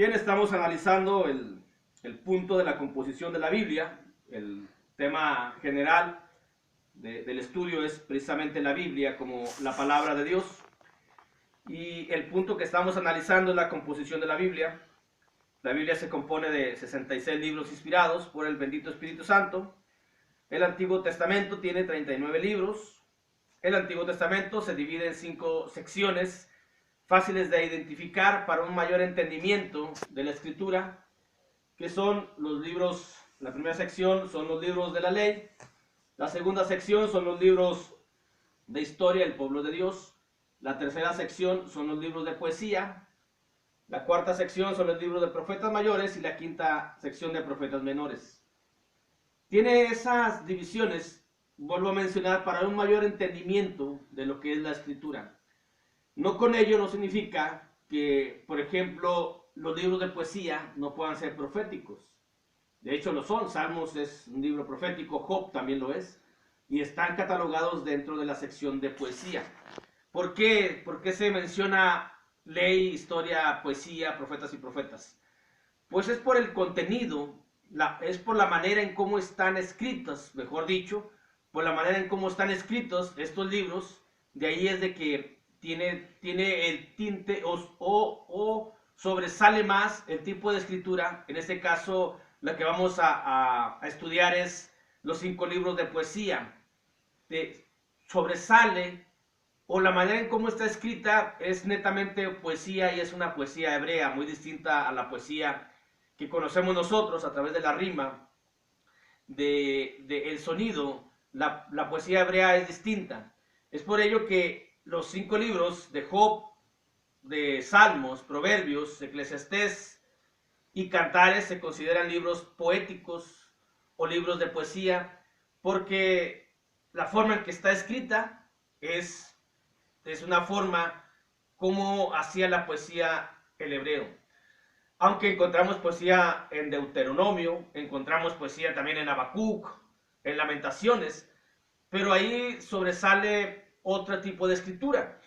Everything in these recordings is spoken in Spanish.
Bien, estamos analizando el punto de la composición de la Biblia. El tema general del estudio es precisamente la Biblia como la palabra de Dios. Y el punto que estamos analizando es la composición de la Biblia. La Biblia se compone de 66 libros inspirados por el bendito Espíritu Santo. El Antiguo Testamento tiene 39 libros. El Antiguo Testamento se divide en 5 secciones fáciles de identificar para un mayor entendimiento de la Escritura, que son los libros. La primera sección son los libros de la ley. La segunda sección son los libros de historia del pueblo de Dios. La tercera sección son los libros de poesía. La cuarta sección son los libros de profetas mayores y la quinta sección de profetas menores. Tiene esas divisiones, vuelvo a mencionar, para un mayor entendimiento de lo que es la Escritura. No con ello no significa que, por ejemplo, los libros de poesía no puedan ser proféticos. De hecho lo son. Salmos es un libro profético, Job también lo es, y están catalogados dentro de la sección de poesía. ¿Por qué? ¿Por qué se menciona ley, historia, poesía, profetas y profetas? Pues es por el contenido, es por la manera en cómo están escritos, mejor dicho, por la manera en cómo están escritos estos libros. De ahí es de que tiene el tinte o sobresale más el tipo de escritura. En este caso, lo que vamos a estudiar es los 5 libros de poesía. Sobresale, o la manera en cómo está escrita es netamente poesía, y es una poesía hebrea muy distinta a la poesía que conocemos nosotros a través de la rima, el sonido. La poesía hebrea es distinta. Es por ello que los 5 libros de Job, de Salmos, Proverbios, Eclesiastés y Cantares se consideran libros poéticos o libros de poesía, porque la forma en que está escrita es una forma como hacía la poesía el hebreo. Aunque encontramos poesía en Deuteronomio, encontramos poesía también en Habacuc, en Lamentaciones, pero ahí sobresale otro tipo de escritura.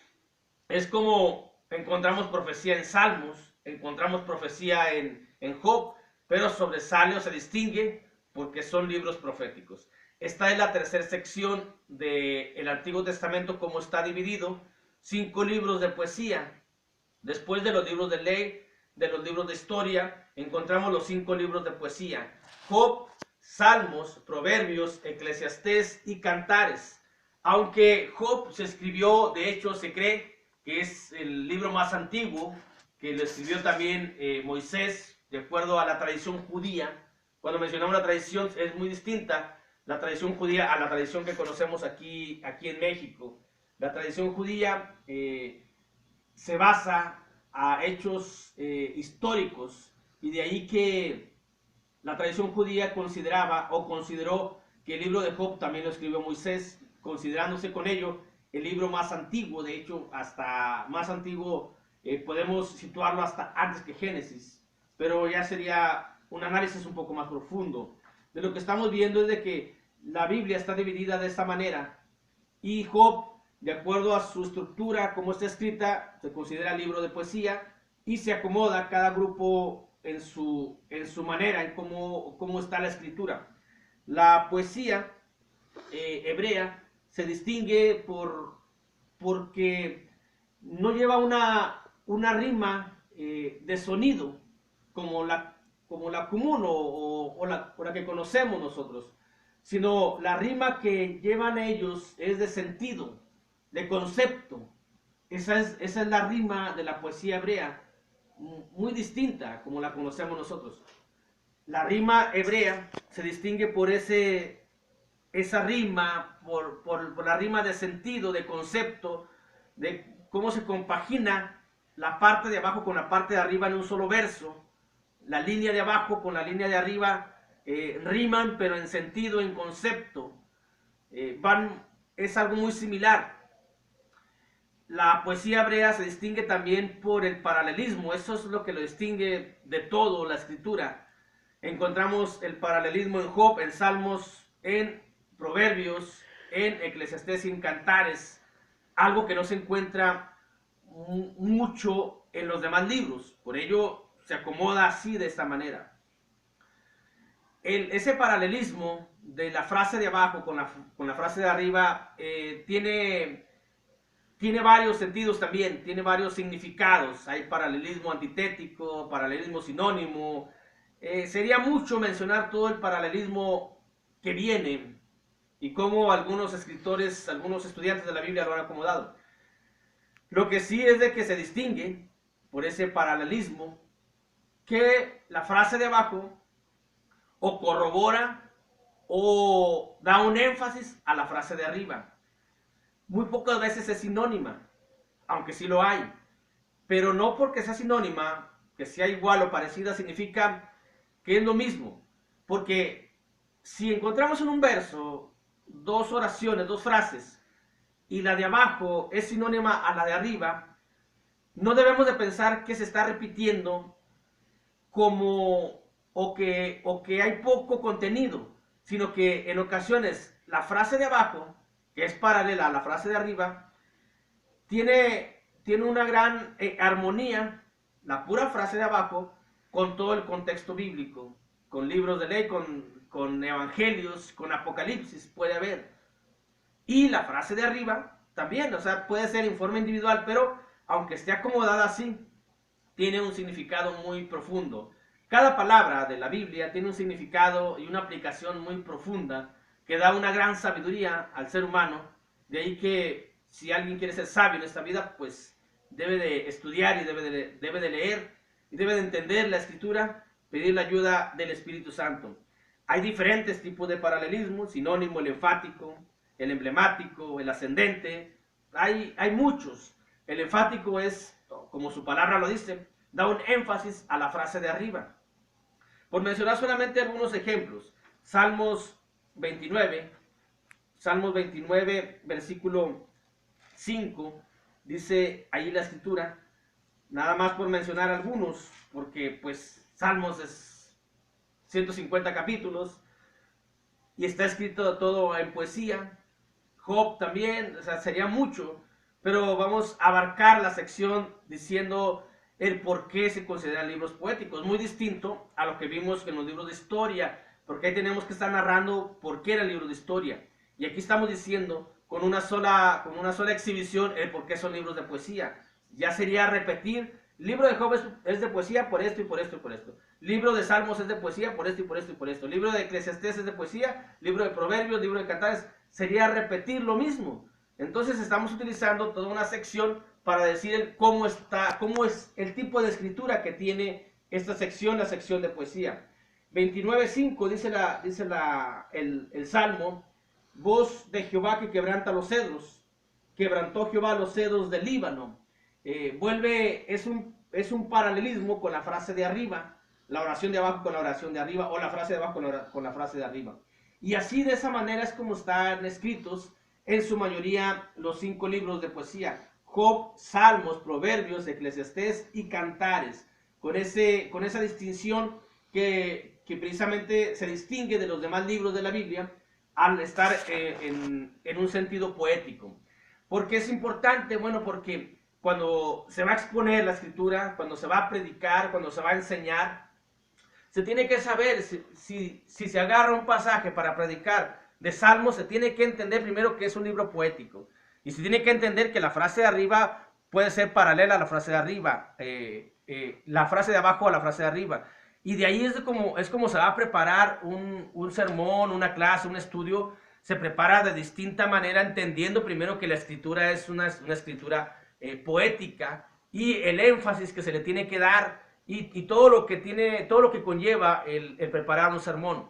Es como encontramos profecía en Salmos, encontramos profecía en Job, pero sobresale o se distingue porque son libros proféticos. Esta es la tercera sección del Antiguo Testamento, como está dividido: 5 libros de poesía. Después de los libros de ley, de los libros de historia, encontramos los 5 libros de poesía: Job, Salmos, Proverbios, Eclesiastés y Cantares. Aunque Job se escribió, de hecho se cree que es el libro más antiguo, que lo escribió también Moisés, de acuerdo a la tradición judía. Cuando mencionamos la tradición, es muy distinta la tradición judía a la tradición que conocemos aquí en México. La tradición judía se basa a hechos históricos, y de ahí que la tradición judía consideraba o consideró que el libro de Job también lo escribió Moisés, considerándose con ello el libro más antiguo. De hecho, hasta más antiguo, podemos situarlo hasta antes que Génesis, pero ya sería un análisis un poco más profundo. De lo que estamos viendo es de que la Biblia está dividida de esta manera, y Job, de acuerdo a su estructura, como está escrita, se considera libro de poesía, y se acomoda cada grupo en su manera, en cómo está la escritura. La poesía hebrea se distingue porque no lleva una rima de sonido como la común o la que conocemos nosotros, sino la rima que llevan ellos es de sentido, de concepto. Esa es la rima de la poesía hebrea, muy distinta como la conocemos nosotros. La rima hebrea se distingue por esa rima, por la rima de sentido, de concepto, de cómo se compagina la parte de abajo con la parte de arriba en un solo verso. La línea de abajo con la línea de arriba riman, pero en sentido, en concepto. Es algo muy similar. La poesía hebrea se distingue también por el paralelismo. Eso es lo que lo distingue de todo la escritura. Encontramos el paralelismo en Job, en Salmos, en Proverbios, en Eclesiastés y en Cantares, algo que no se encuentra mucho en los demás libros. Por ello se acomoda así, de esta manera. Ese paralelismo de la frase de abajo con la frase de arriba tiene varios sentidos también, tiene varios significados. Hay paralelismo antitético, paralelismo sinónimo. Sería mucho mencionar todo el paralelismo que viene y cómo algunos escritores, algunos estudiantes de la Biblia lo han acomodado. Lo que sí es de que se distingue por ese paralelismo que la frase de abajo o corrobora o da un énfasis a la frase de arriba. Muy pocas veces es sinónima, aunque sí lo hay. Pero no porque sea sinónima, que sea igual o parecida, significa que es lo mismo. Porque si encontramos en un verso dos oraciones, dos frases, y la de abajo es sinónima a la de arriba, no debemos de pensar que se está repitiendo como o que hay poco contenido, sino que en ocasiones la frase de abajo, que es paralela a la frase de arriba, tiene una gran armonía, la pura frase de abajo, con todo el contexto bíblico, con libros de ley, con evangelios, con apocalipsis, puede haber. Y la frase de arriba también, o sea, puede ser en forma individual, pero aunque esté acomodada así, tiene un significado muy profundo. Cada palabra de la Biblia tiene un significado y una aplicación muy profunda que da una gran sabiduría al ser humano. De ahí que si alguien quiere ser sabio en esta vida, pues debe de estudiar y debe de leer y debe de entender la Escritura, pedir la ayuda del Espíritu Santo. Hay diferentes tipos de paralelismo: sinónimo, el enfático, el emblemático, el ascendente. Hay muchos. El enfático es, como su palabra lo dice, da un énfasis a la frase de arriba. Por mencionar solamente algunos ejemplos, Salmos 29, versículo 5, dice ahí la Escritura, nada más por mencionar algunos, porque pues Salmos es 150 capítulos y está escrito todo en poesía. Job también, o sea, sería mucho, pero vamos a abarcar la sección diciendo el por qué se consideran libros poéticos, muy distinto a lo que vimos en los libros de historia, porque ahí tenemos que estar narrando por qué era el libro de historia, y aquí estamos diciendo con una sola exhibición el por qué son libros de poesía. Ya sería repetir: libro de Job es de poesía por esto y por esto y por esto, libro de Salmos es de poesía por esto y por esto y por esto, libro de Eclesiastés es de poesía, libro de Proverbios, libro de Cantares. Sería repetir lo mismo. Entonces estamos utilizando toda una sección para decir cómo es el tipo de escritura que tiene esta sección, la sección de poesía. 29.5 dice el Salmo: voz de Jehová que quebranta los cedros, quebrantó Jehová los cedros del Líbano. Es un paralelismo con la frase de arriba, la oración de abajo con la oración de arriba, o la frase de abajo con la frase de arriba. Y así, de esa manera, es como están escritos en su mayoría los 5 libros de poesía: Job, Salmos, Proverbios, Eclesiastés y Cantares, con esa distinción que precisamente se distingue de los demás libros de la Biblia al estar en un sentido poético. ¿Por qué es importante? Bueno, porque cuando se va a exponer la Escritura, cuando se va a predicar, cuando se va a enseñar, se tiene que saber si se agarra un pasaje para predicar de Salmos, se tiene que entender primero que es un libro poético. Y se tiene que entender que la frase de arriba puede ser paralela a la frase de arriba, la frase de abajo a la frase de arriba. Y de ahí es como se va a preparar un sermón, una clase, un estudio. Se prepara de distinta manera, entendiendo primero que la escritura es una escritura poética, y el énfasis que se le tiene que dar, y todo lo que conlleva el preparar un sermón.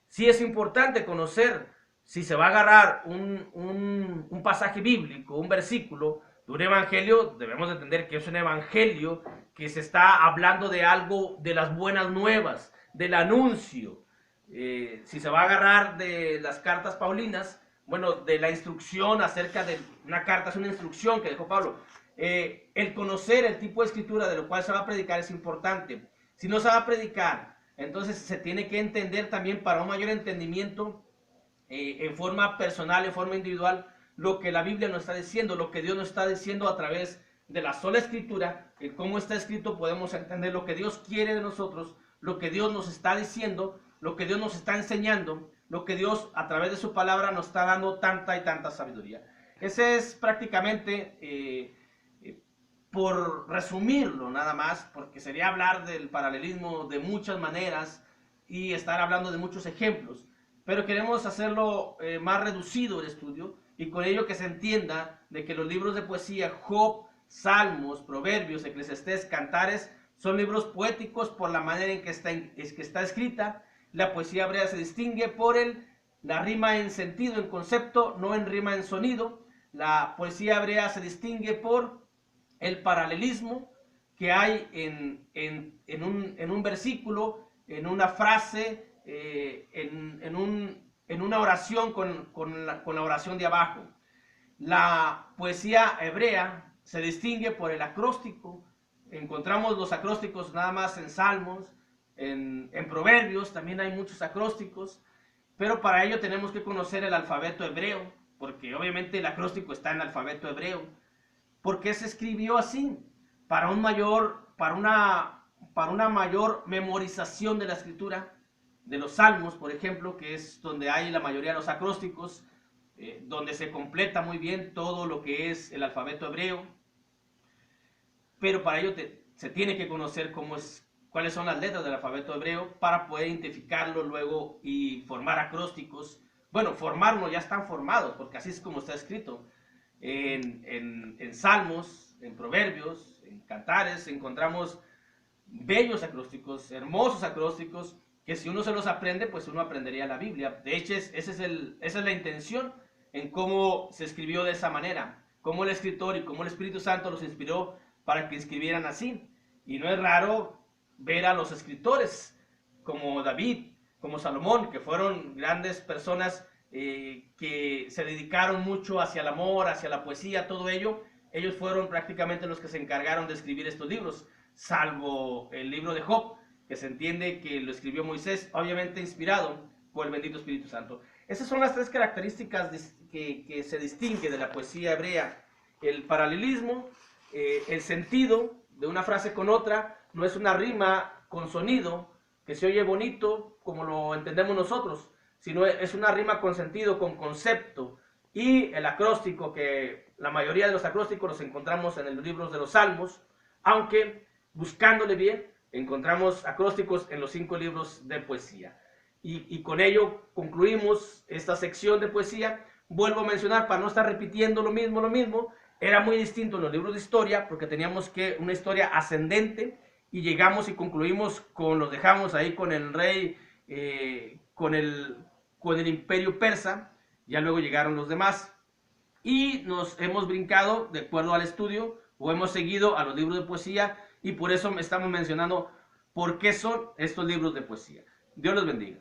Sí es importante conocer, si se va a agarrar un pasaje bíblico, un versículo de un evangelio, debemos entender que es un evangelio que se está hablando de algo, de las buenas nuevas, del anuncio. Si se va a agarrar de las cartas paulinas, bueno, de la instrucción acerca de una carta, es una instrucción que dejó Pablo. El conocer el tipo de escritura de lo cual se va a predicar es importante. Si no se va a predicar, entonces se tiene que entender también, para un mayor entendimiento en forma personal, en forma individual, lo que la Biblia nos está diciendo, lo que Dios nos está diciendo a través de la sola escritura, en cómo está escrito, podemos entender lo que Dios quiere de nosotros, lo que Dios nos está diciendo, lo que Dios nos está enseñando, lo que Dios a través de su palabra nos está dando tanta y tanta sabiduría. Ese es prácticamente, por resumirlo nada más, porque sería hablar del paralelismo de muchas maneras y estar hablando de muchos ejemplos, pero queremos hacerlo más reducido el estudio y con ello que se entienda de que los libros de poesía, Job, Salmos, Proverbios, Eclesiastés, Cantares, son libros poéticos por la manera en que está escrita. La poesía hebrea se distingue por la rima en sentido, en concepto, no en rima en sonido. La poesía hebrea se distingue por el paralelismo que hay en un versículo, en una frase, en una oración con la oración de abajo. La poesía hebrea se distingue por el acróstico. Encontramos los acrósticos nada más en Salmos, en Proverbios también hay muchos acrósticos, pero para ello tenemos que conocer el alfabeto hebreo, porque obviamente el acróstico está en el alfabeto hebreo. ¿Por qué se escribió así? Para una mayor memorización de la escritura, de los Salmos, por ejemplo, que es donde hay la mayoría de los acrósticos, donde se completa muy bien todo lo que es el alfabeto hebreo. Pero para ello se tiene que conocer cuáles son las letras del alfabeto hebreo para poder identificarlo luego y formar acrósticos. Bueno, formarlo ya están formados, porque así es como está escrito. En Salmos, en Proverbios, en Cantares, encontramos bellos acrósticos, hermosos acrósticos, que si uno se los aprende, pues uno aprendería la Biblia. De hecho, esa es la intención en cómo se escribió de esa manera, cómo el escritor y cómo el Espíritu Santo los inspiró para que escribieran así. Y no es raro ver a los escritores como David, como Salomón, que fueron grandes personas que se dedicaron mucho hacia el amor, hacia la poesía, todo ello. Ellos fueron prácticamente los que se encargaron de escribir estos libros, salvo el libro de Job, que se entiende que lo escribió Moisés, obviamente inspirado por el bendito Espíritu Santo. Esas son las tres características que se distinguen de la poesía hebrea: el paralelismo, el sentido de una frase con otra, no es una rima con sonido que se oye bonito como lo entendemos nosotros, sino es una rima con sentido, con concepto. Y el acróstico, que la mayoría de los acrósticos los encontramos en los libros de los Salmos, aunque buscándole bien encontramos acrósticos en los 5 libros de poesía. Y con ello concluimos esta sección de poesía. Vuelvo a mencionar, para no estar repitiendo lo mismo, era muy distinto en los libros de historia, porque teníamos una historia ascendente, y llegamos y concluimos los dejamos ahí con el rey, con el imperio persa. Ya luego llegaron los demás, y nos hemos brincado de acuerdo al estudio, o hemos seguido a los libros de poesía, y por eso estamos mencionando por qué son estos libros de poesía. Dios los bendiga.